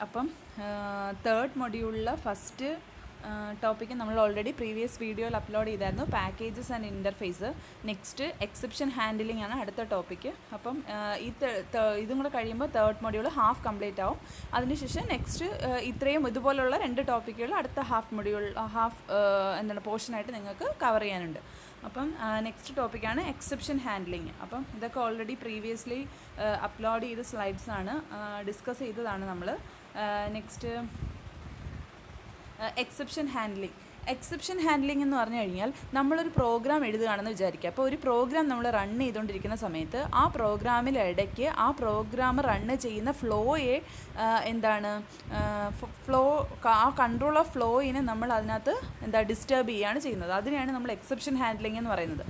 അപ്പം third മൊഡ്യൂളിലെ first topic നമ്മൾ already previous വീഡിയോയിൽ അപ്ലോഡ് ചെയ്തായിരുന്നു, packages and interface. Next exception handling ആണ് അടുത്ത ടോപ്പിക്ക്. അപ്പം ഇതും കൂടെ കഴിയുമ്പോൾ തേർഡ് മൊഡ്യൂൾ ഹാഫ് കംപ്ലീറ്റ് ആവും. അതിനുശേഷം നെക്സ്റ്റ് ഇത്രയും ഇതുപോലുള്ള 2 ടോപ്പിക്കുകൾ അടുത്ത പോർഷനായിട്ട് നിങ്ങൾക്ക് കവർ ചെയ്യാനുണ്ട്. അപ്പം നെക്സ്റ്റ് ടോപ്പിക്കാണ് എക്സെപ്ഷൻ ഹാൻഡ്ലിങ്. അപ്പം ഇതൊക്കെ ഓൾറെഡി പ്രീവിയസ്ലി അപ്ലോഡ് ചെയ്ത സ്ലൈഡ്സാണ്, ഡിസ്കസ് ചെയ്തതാണ് നമ്മൾ. നെക്സ്റ്റ് എക്സെപ്ഷൻ ഹാൻഡ്ലിംഗ് എന്ന് പറഞ്ഞു കഴിഞ്ഞാൽ നമ്മളൊരു പ്രോഗ്രാം എഴുതുകയാണെന്ന് വിചാരിക്കുക. അപ്പോൾ ഒരു പ്രോഗ്രാം നമ്മൾ റൺ ചെയ്തുകൊണ്ടിരിക്കുന്ന സമയത്ത് ആ പ്രോഗ്രാമിലിടയ്ക്ക് ആ പ്രോഗ്രാം റണ്ണ് ചെയ്യുന്ന ഫ്ലോയെ ആ കൺട്രോൾ ഓഫ് ഫ്ലോയിനെ നമ്മൾ അതിനകത്ത് ഡിസ്റ്റർബ് ചെയ്യുകയാണ് ചെയ്യുന്നത്. അതിനെയാണ് നമ്മൾ എക്സെപ്ഷൻ ഹാൻഡ്ലിംഗ് എന്ന് പറയുന്നത്.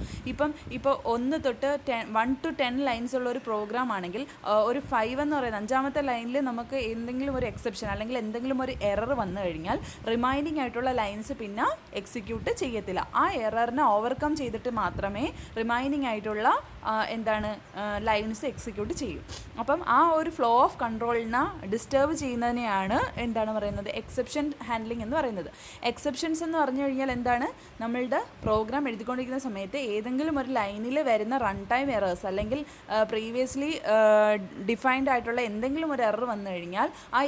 ഇപ്പോൾ 1 തൊട്ട് 1 to 10 ലൈൻസ് ഉള്ള ഒരു പ്രോഗ്രാം ആണെങ്കിൽ ഒരു 5 എന്ന് പറയുന്നത് 5ാമത്തെ ലൈനിൽ നമുക്ക് എന്തെങ്കിലും ഒരു എക്സെപ്ഷൻ അല്ലെങ്കിൽ എന്തെങ്കിലും ഒരു എറർ വന്നു കഴിഞ്ഞാൽ റിമൈനിങ് ആയിട്ടുള്ള ലൈൻസ് പിന്നെ എക്സിക്യൂട്ട് ചെയ്യത്തില്ല. ആ എററിനെ ഓവർകം ചെയ്തിട്ട് മാത്രമേ റിമൈനിങ് ആയിട്ടുള്ള ലൈൻസ് എക്സിക്യൂട്ട് ചെയ്യും. അപ്പം ആ ഒരു ഫ്ലോ ഓഫ് കൺട്രോളിനെ ഡിസ്റ്റർബ് ചെയ്യുന്നതിനെയാണ് പറയുന്നത് എക്സെപ്ഷൻ ഹാൻഡ്ലിംഗ് എന്ന് പറയുന്നത്. എക്സെപ്ഷൻസ് എന്ന് പറഞ്ഞു കഴിഞ്ഞാൽ നമ്മളുടെ പ്രോഗ്രാം എഴുതിക്കൊണ്ടിരിക്കുന്ന സമയത്ത് ഏതെങ്കിലും ഒരു ലൈനിൽ വരുന്ന റൺ ടൈം എറേഴ്സ് അല്ലെങ്കിൽ പ്രീവിയസ്ലി ഡിഫൈൻഡ് ആയിട്ടുള്ള എന്തെങ്കിലും ഒരു എറർ വന്നു കഴിഞ്ഞാൽ ആ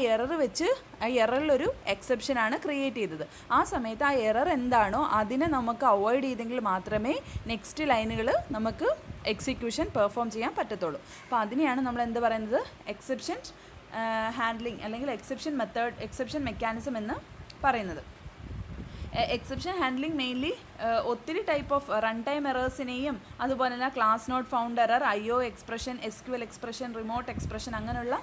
എററിലൊരു എക്സെപ്ഷനാണ് ക്രിയേറ്റ് ചെയ്തത്. ആ സമയത്ത് ആ എറർ എന്താണോ അതിനെ നമുക്ക് അവോയ്ഡ് ചെയ്തെങ്കിൽ മാത്രമേ നെക്സ്റ്റ് ലൈനുകൾ നമുക്ക് എക്സിക്യൂഷൻ പെർഫോം ചെയ്യാൻ പറ്റത്തുള്ളൂ. അപ്പോൾ അതിനെയാണ് നമ്മൾ പറയുന്നത് എക്സെപ്ഷൻ ഹാൻഡ്ലിംഗ് അല്ലെങ്കിൽ എക്സെപ്ഷൻ മെക്കാനിസം എന്ന് പറയുന്നത്. എക്സെപ്ഷൻ ഹാൻഡ്ലിംഗ് മെയിൻലി ഒത്തിരി ടൈപ്പ് ഓഫ് റൺ ടൈം എറേഴ്സിനെയും അതുപോലെ തന്നെ class not found error, IO expression, SQL expression, remote expression, അങ്ങനെയുള്ള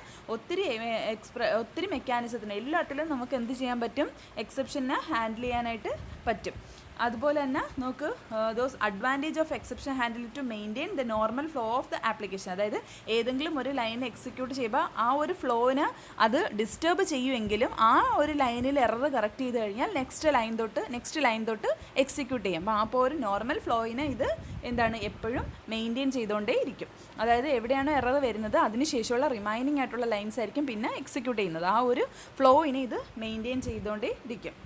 ഒത്തിരി മെക്കാനിസത്തിന് എല്ലാത്തിലും നമുക്ക് എന്ത് ചെയ്യാൻ പറ്റും, എക്സെപ്ഷനെ ഹാൻഡിൽ ചെയ്യാനായിട്ട് പറ്റും. അതുപോലെ തന്നെ നമുക്ക് those advantage of exception handle to maintain the normal flow of the application. അതായത് ഏതെങ്കിലും ഒരു ലൈൻ എക്സിക്യൂട്ട് ചെയ്യുമ്പോൾ ആ ഒരു ഫ്ലോവിന് അത് ഡിസ്റ്റർബ് ചെയ്യുമെങ്കിലും ആ ഒരു ലൈനിൽ എറർ കറക്റ്റ് ചെയ്ത് കഴിഞ്ഞാൽ നെക്സ്റ്റ് ലൈൻ തൊട്ട് എക്സിക്യൂട്ട് ചെയ്യും. അപ്പോൾ ഒരു നോർമൽ ഫ്ലോയിനെ ഇത് എപ്പോഴും മെയിൻറ്റെയിൻ ചെയ്തുകൊണ്ടേ ഇരിക്കും. അതായത് എവിടെയാണോ എറർ വരുന്നത് അതിനുശേഷമുള്ള റിമൈനിങ് ആയിട്ടുള്ള ലൈൻസ് ആയിരിക്കും പിന്നെ എക്സിക്യൂട്ട് ചെയ്യുന്നത്. ആ ഒരു ഫ്ലോയിനെ ഇത് മെയിൻറ്റെയിൻ ചെയ്തുകൊണ്ടേ ഇരിക്കും.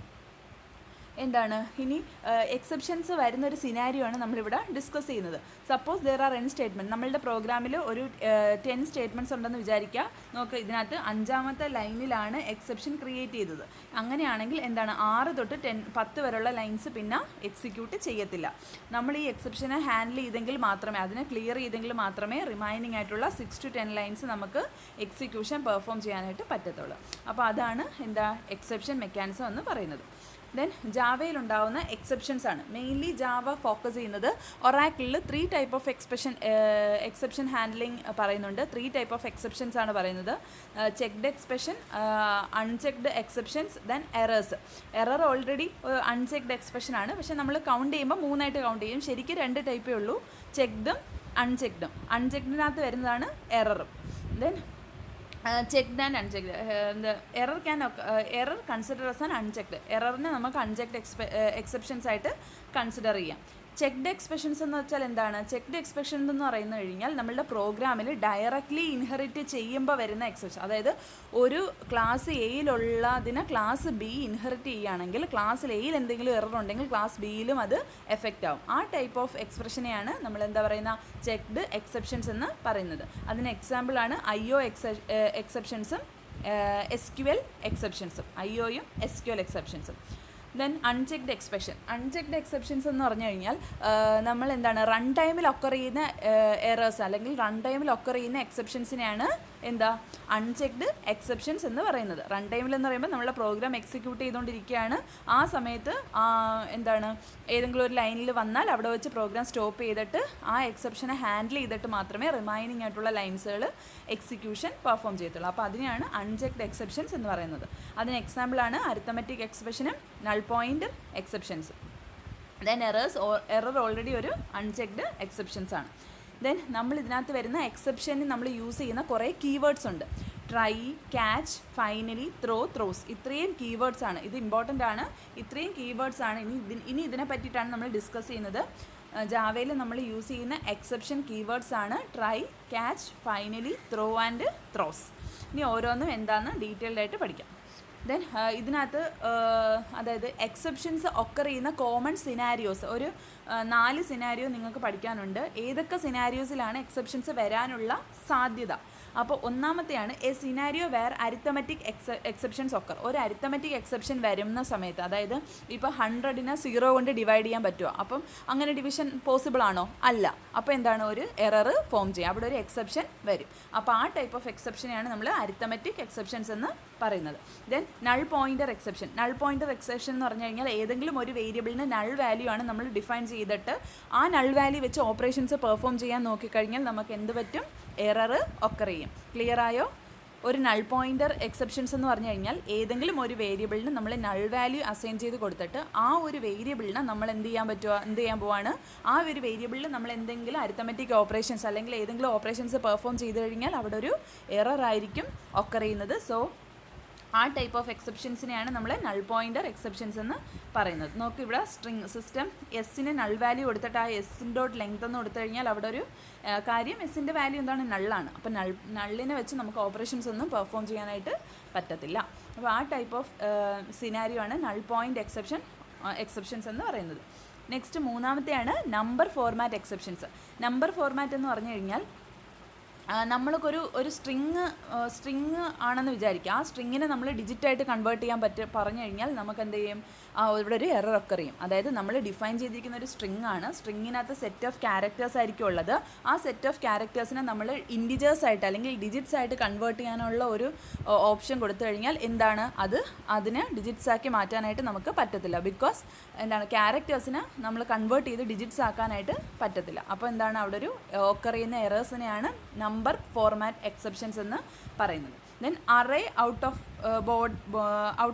ഇനി എക്സെപ്ഷൻസ് വരുന്നൊരു സിനാരിയോ ആണ് നമ്മളിവിടെ ഡിസ്കസ് ചെയ്യുന്നത്. Suppose there are n statement. നമ്മളുടെ പ്രോഗ്രാമിൽ ഒരു 10 സ്റ്റേറ്റ്മെൻറ്റ്സ് ഉണ്ടെന്ന് വിചാരിക്കുക. നോക്ക്, ഇതിനകത്ത് 5ാമത്തെ ലൈനിലാണ് എക്സെപ്ഷൻ ക്രിയേറ്റ് ചെയ്തത്. അങ്ങനെയാണെങ്കിൽ 6 തൊട്ട് 10 വരെയുള്ള ലൈൻസ് പിന്നെ എക്സിക്യൂട്ട് ചെയ്യത്തില്ല. നമ്മൾ ഈ എക്സെപ്ഷനെ ഹാൻഡിൽ ചെയ്തെങ്കിൽ മാത്രമേ, അതിനെ ക്ലിയർ ചെയ്തെങ്കിൽ മാത്രമേ റിമൈനിങ് ആയിട്ടുള്ള 6 to 10 ലൈൻസ് നമുക്ക് എക്സിക്യൂഷൻ പെർഫോം ചെയ്യാനായിട്ട് പറ്റത്തുള്ളൂ. അപ്പോൾ അതാണ് എക്സെപ്ഷൻ മെക്കാനിസം എന്ന് പറയുന്നത്. ദെൻ ജാവയിലുണ്ടാവുന്ന എക്സെപ്ഷൻസ് ആണ്. മെയിൻലി ജാവ ഫോക്കസ് ചെയ്യുന്നത് ഒറാക്കിളിൽ 3 ടൈപ്പ് ഓഫ് എക്സെപ്ഷൻ ഹാൻഡ്ലിംഗ് പറയുന്നുണ്ട്. 3 ടൈപ്പ് ഓഫ് എക്സെപ്ഷൻസ് ആണ് പറയുന്നത്. Checked expression, unchecked exceptions, then errors. Error already unchecked expression ആണ്, പക്ഷേ നമ്മൾ കൗണ്ട് ചെയ്യുമ്പോൾ 3 ആയിട്ട് കൗണ്ട് ചെയ്യും. ശരിക്കും 2 ടൈപ്പേ ഉള്ളൂ, ചെക്ക്ഡും അൺചെക്ക്ഡും. അൺചെക്ക്ഡിനകത്ത് വരുന്നതാണ് എററും. Then checked and unchecked. Error consider as an unchecked. എററിനെ നമുക്ക് അൺചെക്ക്ഡ് എക്സെപ്ഷൻസ് ആയിട്ട് കൺസിഡർ ചെയ്യാം. ചെക്ക്ഡ് എക്സ്പ്രഷൻസ് എന്ന് വെച്ചാൽ ചെക്ക്ഡ് എക്സ്പ്രഷൻ എന്ന് പറയുന്ന കഴിഞ്ഞാൽ നമ്മളുടെ പ്രോഗ്രാമിൽ ഡയറക്റ്റ്ലി ഇൻഹെറിറ്റ് ചെയ്യുമ്പോൾ വരുന്ന എക്സെപ്ഷൻ. അതായത് ഒരു ക്ലാസ് എയിലുള്ളതിനെ ക്ലാസ് ബി ഇൻഹെറിറ്റ് ചെയ്യുകയാണെങ്കിൽ ക്ലാസ്സിൽ എയിൽ എന്തെങ്കിലും എറർ ഉണ്ടെങ്കിൽ ക്ലാസ് ബിയിലും അത് എഫക്റ്റ് ആവും. ആ ടൈപ്പ് ഓഫ് എക്സ്പ്രഷനെയാണ് നമ്മൾ ചെക്ക്ഡ് എക്സെപ്ഷൻസ് എന്ന് പറയുന്നത്. അതിന് എക്സാമ്പിളാണ് IO എക്സെപ്ഷൻസും SQL എക്സെപ്ഷൻസും. IOയും SQL എക്സെപ്ഷൻസും. ദെൻ അൺചെക്ക്ഡ് എക്സെപ്ഷൻസ് എന്ന് പറഞ്ഞു കഴിഞ്ഞാൽ നമ്മൾ റൺ ടൈമിൽ ഒക്കർ ചെയ്യുന്ന എറേഴ്സ് അല്ലെങ്കിൽ റൺ ടൈമിൽ ഒക്കർ ചെയ്യുന്ന എക്സെപ്ഷൻസിനെയാണ് അൺചെക്ക്ഡ് എക്സെപ്ഷൻസ് എന്ന് പറയുന്നത്. റൺ ടൈമിൽ എന്ന് പറയുമ്പോൾ നമ്മളെ പ്രോഗ്രാം എക്സിക്യൂട്ട് ചെയ്തുകൊണ്ടിരിക്കുകയാണ്. ആ സമയത്ത് ഏതെങ്കിലും ഒരു ലൈനിൽ വന്നാൽ അവിടെ വെച്ച് പ്രോഗ്രാം സ്റ്റോപ്പ് ചെയ്തിട്ട് ആ എക്സെപ്ഷനെ ഹാൻഡിൽ ചെയ്തിട്ട് മാത്രമേ റിമൈനിങ് ആയിട്ടുള്ള ലൈൻസുകൾ എക്സിക്യൂഷൻ പെർഫോം ചെയ്യത്തുള്ളൂ. അപ്പോൾ അതിനെയാണ് അൺചെക്ക്ഡ് എക്സെപ്ഷൻസ് എന്ന് പറയുന്നത്. അതിന് എക്സാമ്പിളാണ് അരിത്തമെറ്റിക് എക്സ്പ്രഷനും null point exceptions. Then error already ഒരു അൺചെക്ക്ഡ് എക്സെപ്ഷൻസ് ആണ്. ദെൻ നമ്മൾ ഇതിനകത്ത് വരുന്ന എക്സെപ്ഷന് നമ്മൾ യൂസ് ചെയ്യുന്ന കുറേ കീവേഡ്സ് ഉണ്ട്. Try, catch, finally, throws. ഇത്രയും കീവേഡ്സ് ആണ്. ഇത് ഇമ്പോർട്ടൻ്റ് ആണ്. ഇത്രയും കീവേഡ്സ് ആണ്. ഇനി ഇതിനെ പറ്റിയിട്ടാണ് നമ്മൾ ഡിസ്കസ് ചെയ്യുന്നത്. ജാവയിൽ നമ്മൾ യൂസ് ചെയ്യുന്ന എക്സെപ്ഷൻ കീവേഡ്സ് ആണ് try, catch, finally, throw and throws. ഇനി ഓരോന്നും എന്താണെന്ന് ഡീറ്റെയിൽഡ് ആയിട്ട് പഠിക്കാം. ദെൻ ഇതിനകത്ത് അതായത് എക്സെപ്ഷൻസ് ഒക്കർ ചെയ്യുന്ന കോമൺ സിനാരിയോസ് ഒരു 4 സിനാരിയോ നിങ്ങൾക്ക് പഠിക്കാനുണ്ട്. ഏതൊക്കെ സിനാരിയോസിലാണ് എക്സെപ്ഷൻസ് വരാനുള്ള സാധ്യത. അപ്പോൾ ഒന്നാമത്തെയാണ് a scenario where arithmetic exceptions occur. ഒരു അരിത്തമെറ്റിക് എക്സെപ്ഷൻ വരുന്ന സമയത്ത്, അതായത് ഇപ്പോൾ 100നെ 0 കൊണ്ട് ഡിവൈഡ് ചെയ്യാൻ പറ്റുമോ? അപ്പം അങ്ങനെ ഡിവിഷൻ പോസിബിൾ ആണോ? അല്ല. അപ്പോൾ എന്താണ്, ഒരു എറർ ഫോം ചെയ്യുക, അവിടെ ഒരു എക്സെപ്ഷൻ വരും. അപ്പോൾ ആ ടൈപ്പ് ഓഫ് എക്സെപ്ഷനെയാണ് നമ്മൾ അരിത്തമെറ്റിക് എക്സെപ്ഷൻസ് എന്ന് പറയുന്നത്. Then null pointer exception. Null pointer exception എന്ന് പറഞ്ഞു കഴിഞ്ഞാൽ ഏതെങ്കിലും ഒരു വേരിയബിളിന് നൾ വാല്യൂ ആണ് നമ്മൾ ഡിഫൈൻ ചെയ്തിട്ട് ആ നൾ വാല്യൂ വെച്ച് ഓപ്പറേഷൻസ് പെർഫോം ചെയ്യാൻ നോക്കിക്കഴിഞ്ഞാൽ നമുക്ക് എന്ത് പറ്റും? എറർ ഒക്കർ ചെയ്യും. ക്ലിയർ ആയോ? ഒരു നൾ പോയിൻ്റർ എക്സെപ്ഷൻസ് എന്ന് പറഞ്ഞു കഴിഞ്ഞാൽ ഏതെങ്കിലും ഒരു വേരിയബിളിന് നമ്മൾ നൾ വാല്യൂ അസൈൻ ചെയ്ത് കൊടുത്തിട്ട് ആ ഒരു വേരിയബിളിനെ നമ്മൾ എന്ത് ചെയ്യാൻ പോവാണ്, ആ ഒരു വേരിയബിളിൽ നമ്മൾ എന്തെങ്കിലും അരിത്തമെറ്റിക് ഓപ്പറേഷൻസ് അല്ലെങ്കിൽ ഏതെങ്കിലും ഓപ്പറേഷൻസ് പെർഫോം ചെയ്ത് കഴിഞ്ഞാൽ അവിടെ ഒരു എറർ ആയിരിക്കും ഒക്കർ ചെയ്യുന്നത്. സോ ആ ടൈപ്പ് ഓഫ് എക്സെപ്ഷൻസിനെയാണ് നമ്മൾ നൾ പോയിൻ്റർ എക്സെപ്ഷൻസ് എന്ന് പറയുന്നത്. നോക്ക് ഇവിടെ സ്ട്രിങ് സിസ്റ്റം എസ്സിന് നൾ വാല്യൂ കൊടുത്തിട്ട് ആ എസ്സിൻ ഡോട്ട് ലെങ്ത് എന്ന് കൊടുത്തു കഴിഞ്ഞാൽ അവിടെ ഒരു കാര്യം എസ്സിൻ്റെ വാല്യൂ എന്താണ്? നള്ളാണ്. അപ്പോൾ നള്ളിനെ വെച്ച് നമുക്ക് ഓപ്പറേഷൻസ് ഒന്നും പെർഫോം ചെയ്യാനായിട്ട് പറ്റത്തില്ല. അപ്പോൾ ആ ടൈപ്പ് ഓഫ് സിനാരിയോ ആണ് നൾ പോയിൻ്റ് എക്സെപ്ഷൻസ് എന്ന് പറയുന്നത്. നെക്സ്റ്റ് മൂന്നാമത്തെയാണ് number format exceptions. Number format എന്ന് പറഞ്ഞു കഴിഞ്ഞാൽ നമ്മൾക്കൊരു സ്ട്രിങ് ആണെന്ന് വിചാരിക്കുക. ആ സ്ട്രിങ്ങിനെ നമ്മൾ ഡിജിറ്റായിട്ട് കൺവേർട്ട് ചെയ്യാൻ പറഞ്ഞു കഴിഞ്ഞാൽ നമുക്ക് എന്ത് ചെയ്യും? ഇവിടെ ഒരു എറർ ഒക്കെ ചെയ്യും. അതായത് നമ്മൾ ഡിഫൈൻ ചെയ്തിരിക്കുന്ന ഒരു സ്ട്രിങ് ആണ്. സ്ട്രിങ്ങിനകത്ത് സെറ്റ് ഓഫ് ക്യാരക്ടേഴ്സ് ആയിരിക്കും ഉള്ളത്. ആ സെറ്റ് ഓഫ് ക്യാരക്ടേഴ്സിനെ നമ്മൾ ഇൻഡിജേഴ്സ് ആയിട്ട് അല്ലെങ്കിൽ ഡിജിറ്റ്സ് ആയിട്ട് കൺവേർട്ട് ചെയ്യാനുള്ള ഒരു ഓപ്ഷൻ കൊടുത്തു കഴിഞ്ഞാൽ എന്താണ്, അതിനെ ഡിജിറ്റ്സ് ആക്കി മാറ്റാനായിട്ട് നമുക്ക് പറ്റത്തില്ല. ബിക്കോസ് എന്താണ്, ക്യാരക്ടേഴ്സിനെ നമ്മൾ കൺവേർട്ട് ചെയ്ത് ഡിജിറ്റ്സ് ആക്കാനായിട്ട് പറ്റത്തില്ല. അപ്പോൾ എന്താണ്, അവിടെ ഒരു ഓക്കർ ചെയ്യുന്ന എറേഴ്സിനെയാണ് നമ്പർ ഫോർമാറ്റ് എക്സെപ്ഷൻസ് എന്ന് പറയുന്നത്. Then array out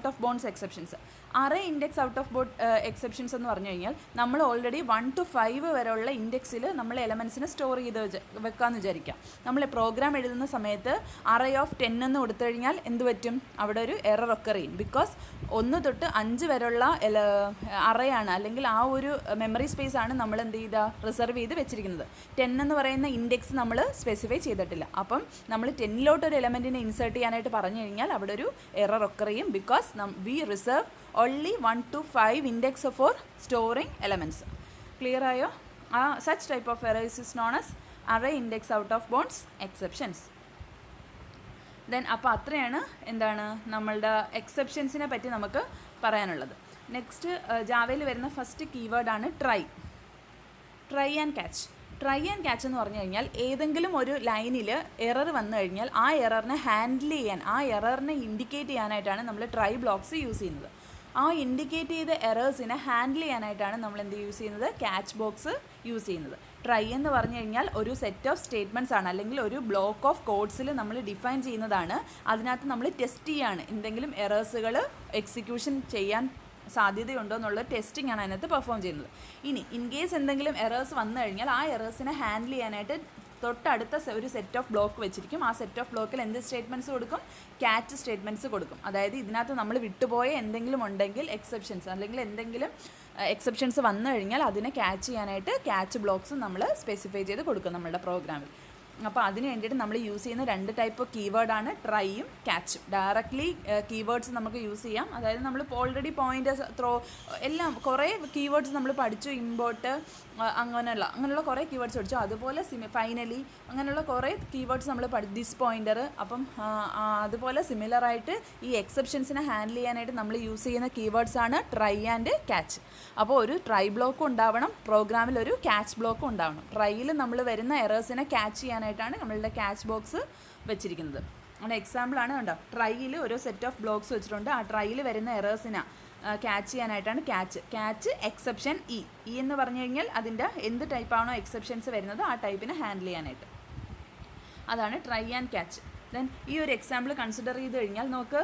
of bounds exceptions. Array index out of bound exceptions എന്ന് പറഞ്ഞു കഴിഞ്ഞാൽ നമ്മൾ ഓൾറെഡി 1 to 5 വരെയുള്ള ഇൻഡെക്സിൽ നമ്മൾ എലമെൻസിനെ സ്റ്റോർ ചെയ്ത് വെക്കാമെന്ന് വിചാരിക്കാം. നമ്മൾ പ്രോഗ്രാം എഴുതുന്ന സമയത്ത് അറേ ഓഫ് 10 എന്ന് കൊടുത്തു കഴിഞ്ഞാൽ എന്ത് പറ്റും? അവിടെ ഒരു എറർ ഒക്കർ ചെയ്യും. ബിക്കോസ് 1 തൊട്ട് 5 വരെയുള്ള അറേ ആണ്, അല്ലെങ്കിൽ ആ ഒരു മെമ്മറി സ്പേസ് ആണ് നമ്മൾ എന്ത് റിസർവ് ചെയ്ത് വെച്ചിരിക്കുന്നത്. 10 എന്ന് പറയുന്ന ഇൻഡെക്സ് നമ്മൾ സ്പെസിഫൈ ചെയ്തിട്ടില്ല. അപ്പം നമ്മൾ 10ലോട്ട് ഒരു എലമെൻറ്റിനെ ഇൻസേർട്ട് ചെയ്യാനായിട്ട് പറഞ്ഞു കഴിഞ്ഞാൽ അവിടെ ഒരു എറർ ഒക്കർ ചെയ്യും. Because we reserve only 1 to 5 index for storing elements. Clear ആയോ? Such type of errors is known as array index out of bounds exceptions. Then അപ്പോൾ അത്രയാണ് എന്താണ് നമ്മളുടെ എക്സെപ്ഷൻസിനെ പറ്റി നമുക്ക് പറയാനുള്ളത്. നെക്സ്റ്റ് ജാവയിൽ വരുന്ന ഫസ്റ്റ് കീവേഡാണ് try and catch. Try and catch എന്ന് പറഞ്ഞു കഴിഞ്ഞാൽ ഏതെങ്കിലും ഒരു ലൈനിൽ എറർ വന്നു കഴിഞ്ഞാൽ ആ എററിനെ ഹാൻഡിൽ ചെയ്യാൻ, ആ എററിനെ ഇൻഡിക്കേറ്റ് ചെയ്യാനായിട്ടാണ് നമ്മൾ ട്രൈ ബ്ലോക്സ് യൂസ് ചെയ്യുന്നത്. ആ ഇൻഡിക്കേറ്റ് ചെയ്ത എറേഴ്സിനെ ഹാൻഡിൽ ചെയ്യാനായിട്ടാണ് നമ്മൾ എന്ത് യൂസ് ചെയ്യുന്നത്? ക്യാച്ച് ബോക്സ് യൂസ് ചെയ്യുന്നത്. ട്രൈ എന്ന് പറഞ്ഞു കഴിഞ്ഞാൽ ഒരു സെറ്റ് ഓഫ് സ്റ്റേറ്റ്മെൻറ്റ്സ് ആണ്, അല്ലെങ്കിൽ ഒരു ബ്ലോക്ക് ഓഫ് കോഡ്സിൽ നമ്മൾ ഡിഫൈൻ ചെയ്യുന്നതാണ്. അതിനകത്ത് നമ്മൾ ടെസ്റ്റ് ചെയ്യാണ് എന്തെങ്കിലും എറേഴ്സുകൾ എക്സിക്യൂഷൻ ചെയ്യാൻ സാധ്യതയുണ്ടോ എന്നുള്ള ടെസ്റ്റിംഗ് ആണ് അതിനകത്ത് പെർഫോം ചെയ്യുന്നത്. ഇനി ഇൻ കേസ് എന്തെങ്കിലും എറേഴ്സ് വന്നു കഴിഞ്ഞാൽ ആ എറേഴ്സിനെ ഹാൻഡിൽ ചെയ്യാനായിട്ട് തൊട്ടടുത്ത ഒരു സെറ്റ് ഓഫ് ബ്ലോക്ക് വെച്ചിരിക്കും. ആ സെറ്റ് ഓഫ് ബ്ലോക്കിൽ എന്ത് സ്റ്റേറ്റ്മെൻറ്റ്സ് കൊടുക്കും? ക്യാച്ച് സ്റ്റേറ്റ്മെൻറ്റ്സ് കൊടുക്കും. അതായത് ഇതിനകത്ത് നമ്മൾ വിട്ടുപോയ എന്തെങ്കിലും ഉണ്ടെങ്കിൽ എക്സെപ്ഷൻസ്, അല്ലെങ്കിൽ എന്തെങ്കിലും എക്സെപ്ഷൻസ് വന്നു കഴിഞ്ഞാൽ അതിനെ ക്യാച്ച് ചെയ്യാനായിട്ട് ക്യാച്ച് ബ്ലോക്സ് നമ്മൾ സ്പെസിഫൈ ചെയ്ത് കൊടുക്കും നമ്മളുടെ പ്രോഗ്രാമിൽ. അപ്പോൾ അതിന് വേണ്ടിയിട്ട് നമ്മൾ യൂസ് ചെയ്യുന്ന 2 ടൈപ്പ് കീവേഡാണ് ട്രൈയും ക്യാച്ചും. ഡയറക്റ്റ്ലി കീവേഡ്സ് നമുക്ക് യൂസ് ചെയ്യാം. അതായത് നമ്മളിപ്പോൾ ഓൾറെഡി പോയിൻ്റേഴ്സ്, ത്രോ എല്ലാം കുറേ കീവേഡ്സ് നമ്മൾ പഠിച്ചു. ഇമ്പോർട്ട് അങ്ങനെയുള്ള കുറേ കീവേഡ്സ് പഠിച്ചു. അതുപോലെ ഫൈനലി അങ്ങനെയുള്ള കുറേ കീവേഡ്സ് നമ്മൾ ദിസ് പോയിൻ്റർ. അപ്പം അതുപോലെ സിമിലറായിട്ട് ഈ എക്സെപ്ഷൻസിനെ ഹാൻഡിൽ ചെയ്യാനായിട്ട് നമ്മൾ യൂസ് ചെയ്യുന്ന കീവേഡ്സാണ് ട്രൈ ആൻഡ് ക്യാച്ച്. അപ്പോൾ ഒരു ട്രൈ ബ്ലോക്കും ഉണ്ടാവണം, പ്രോഗ്രാമിൽ ഒരു ക്യാച്ച് ബ്ലോക്കും ഉണ്ടാവണം. ട്രൈയിൽ നമ്മൾ വരുന്ന എറേഴ്സിനെ ക്യാച്ച് ചെയ്യാനായിട്ടാണ് നമ്മളുടെ ക്യാച്ച് ബോക്സ് വെച്ചിരിക്കുന്നത്. അതിൻ്റെ എക്സാമ്പിളാണ് കണ്ടോ, ട്രൈയിൽ ഒരു സെറ്റ് ഓഫ് ബ്ലോക്സ് വെച്ചിട്ടുണ്ട്. ആ ട്രൈയിൽ വരുന്ന എറേഴ്സിനെ ക്യാച്ച് ചെയ്യാനായിട്ടാണ് ക്യാച്ച് എക്സെപ്ഷൻ ഇ എന്ന് പറഞ്ഞു കഴിഞ്ഞാൽ അതിൻ്റെ എന്ത് ടൈപ്പാണോ എക്സെപ്ഷൻസ് വരുന്നത് ആ ടൈപ്പിനെ ഹാൻഡിൽ ചെയ്യാനായിട്ട്. അതാണ് ട്രൈ ആൻഡ് ക്യാച്ച്. ദെൻ ഈ ഒരു എക്സാമ്പിൾ കൺസിഡർ ചെയ്ത് കഴിഞ്ഞാൽ നമുക്ക്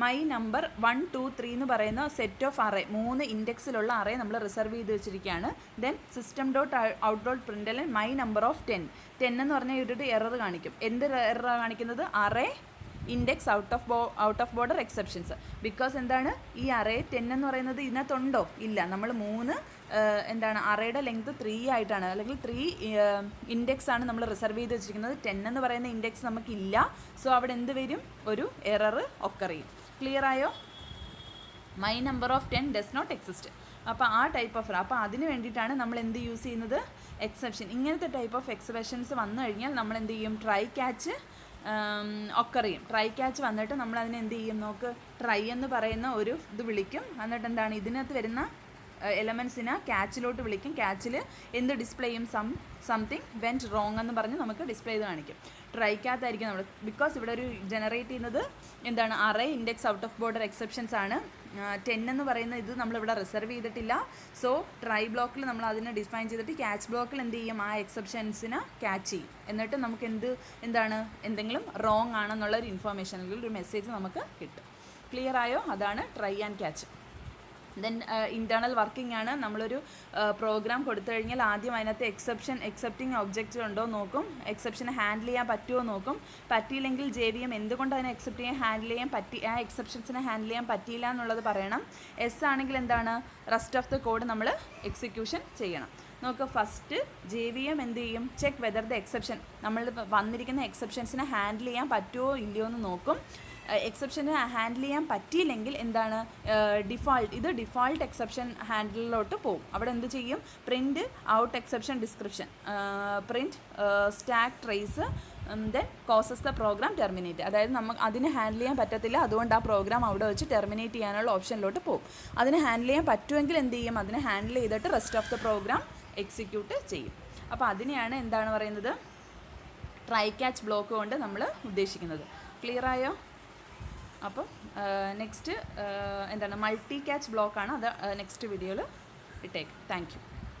മൈ നമ്പർ 1 2 3 എന്ന് പറയുന്ന സെറ്റ് ഓഫ് അറേ, 3 ഇൻഡെക്സിലുള്ള അറേ നമ്മൾ റിസർവ് ചെയ്ത് വെച്ചിരിക്കുകയാണ്. Then system dot out dot print my number of 10 എന്ന് പറഞ്ഞാൽ ഒരു എറർ കാണിക്കും. എന്ത് എറർ കാണിക്കുന്നത്? Array index out of border exceptions. Because എന്താണ് ഈ അറേ 10 എന്ന് പറയുന്നത് ഇതിനകത്തുണ്ടോ? ഇല്ല. നമ്മൾ 3 എന്താണ് അറേയുടെ ലെങ്ത് 3 ആയിട്ടാണ്, അല്ലെങ്കിൽ 3 ഇൻഡെക്സ് ആണ് നമ്മൾ റിസർവ് ചെയ്ത് വെച്ചിരിക്കുന്നത്. 10 എന്ന് പറയുന്ന ഇൻഡെക്സ് നമുക്കില്ല. സോ അവിടെ എന്ത് വരും? ഒരു എറർ ഒക്കർ ചെയ്യും. ക്ലിയർ ആയോ? My number of 10 does not exist. അപ്പോൾ ആ ടൈപ്പ് ഓഫ്, അപ്പോൾ അതിന് വേണ്ടിയിട്ടാണ് നമ്മൾ എന്ത് യൂസ് ചെയ്യുന്നത്? എക്സെപ്ഷൻ. ഇങ്ങനത്തെ ടൈപ്പ് ഓഫ് എക്സെപ്ഷൻസ് വന്നു കഴിഞ്ഞാൽ നമ്മൾ എന്ത് ചെയ്യും? ട്രൈ ക്യാച്ച് ഒക്കർ ചെയ്യും. ട്രൈ ക്യാച്ച് വന്നിട്ട് നമ്മൾ അതിനെ എന്ത് ചെയ്യും? നോക്ക്, ട്രൈ എന്ന് പറയുന്ന ഒരു ഇത് വിളിക്കും. എന്നിട്ട് എന്താണ് ഇതിനകത്ത് വരുന്ന എലമെൻസിനെ ക്യാച്ചിലോട്ട് വിളിക്കും. ക്യാച്ചിൽ എന്ത് ഡിസ്പ്ലേ ചെയ്യും? സംതിങ് വെൻറ്റ് റോങ് എന്ന് പറഞ്ഞ് നമുക്ക് ഡിസ്പ്ലേ ചെയ്ത് കാണിക്കും. ട്രൈക്കകത്തായിരിക്കും നമ്മൾ, ബിക്കോസ് ഇവിടെ ഒരു ജനറേറ്റ് ചെയ്യുന്നത് എന്താണ്? Array index out of border exceptions ആണ്. 10 എന്ന് പറയുന്ന ഇത് നമ്മളിവിടെ റിസർവ് ചെയ്തിട്ടില്ല. സോ ട്രൈ ബ്ലോക്കിൽ നമ്മൾ അതിനെ ഡിഫൈൻ ചെയ്തിട്ട് ക്യാച്ച് ബ്ലോക്കിൽ എന്ത് ചെയ്യും? ആ എക്സെപ്ഷൻസിനെ ക്യാച്ച് ചെയ്യും. എന്നിട്ട് നമുക്ക് എന്താണ് എന്തെങ്കിലും റോങ് ആണെന്നുള്ള ഒരു ഇൻഫർമേഷൻ അല്ലെങ്കിൽ ഒരു മെസ്സേജ് നമുക്ക് കിട്ടും. ക്ലിയർ ആയോ? അതാണ് try and catch. Then internal working ആണ്. നമ്മളൊരു പ്രോഗ്രാം കൊടുത്തു കഴിഞ്ഞാൽ ആദ്യം അതിനകത്ത് എക്സെപ്റ്റിംഗ് ഒബ്ജക്റ്റ് ഉണ്ടോ നോക്കും. എക്സെപ്ഷനെ ഹാൻഡിൽ ചെയ്യാൻ പറ്റുമോ നോക്കും. പറ്റിയില്ലെങ്കിൽ JVM എന്തുകൊണ്ട് അതിനെ ഹാൻഡിൽ ചെയ്യാൻ ആ എക്സെപ്ഷൻസിനെ ഹാൻഡിൽ ചെയ്യാൻ പറ്റിയില്ല എന്നുള്ളത് പറയണം. എസ് ആണെങ്കിൽ എന്താണ്? റെസ്റ്റ് ഓഫ് ദ കോഡ് നമ്മൾ എക്സിക്യൂഷൻ ചെയ്യണം. നോക്കുക, ഫസ്റ്റ് JVM എന്ത് ചെയ്യും? ചെക്ക് വെദർ ദ എക്സെപ്ഷൻ, നമ്മൾ വന്നിരിക്കുന്ന എക്സെപ്ഷൻസിനെ ഹാൻഡിൽ ചെയ്യാൻ പറ്റുമോ ഇല്ലയോ എന്ന് നോക്കും. എക്സെപ്ഷന് ഹാൻഡിൽ ചെയ്യാൻ പറ്റിയില്ലെങ്കിൽ എന്താണ്? ഡിഫോൾട്ട് എക്സെപ്ഷൻ ഹാൻഡിലോട്ട് പോകും. അവിടെ എന്ത് ചെയ്യും? Print out exception description, print stack trace, then causes the program terminate. അതായത് അതിന് ഹാൻഡിൽ ചെയ്യാൻ പറ്റത്തില്ല, അതുകൊണ്ട് ആ പ്രോഗ്രാം അവിടെ വെച്ച് ടെർമിനേറ്റ് ചെയ്യാനുള്ള ഓപ്ഷനിലോട്ട് പോകും. അതിന് ഹാൻഡിൽ ചെയ്യാൻ പറ്റുമെങ്കിൽ എന്ത് ചെയ്യും? അതിനെ ഹാൻഡിൽ ചെയ്തിട്ട് rest of the program execute ചെയ്യും. അപ്പോൾ അതിനെയാണ് എന്താണ് പറയുന്നത്? ട്രൈ ക്യാച്ച് ബ്ലോക്ക് കൊണ്ട് നമ്മൾ ഉദ്ദേശിക്കുന്നത്. ക്ലിയർ ആയോ? അപ്പം നെക്സ്റ്റ് എന്താണ്? മൾട്ടി ക്യാച്ച് ബ്ലോക്കാണ്. അത് നെക്സ്റ്റ് വീഡിയോയിൽ ഇട്ടേക്കും. Thank you.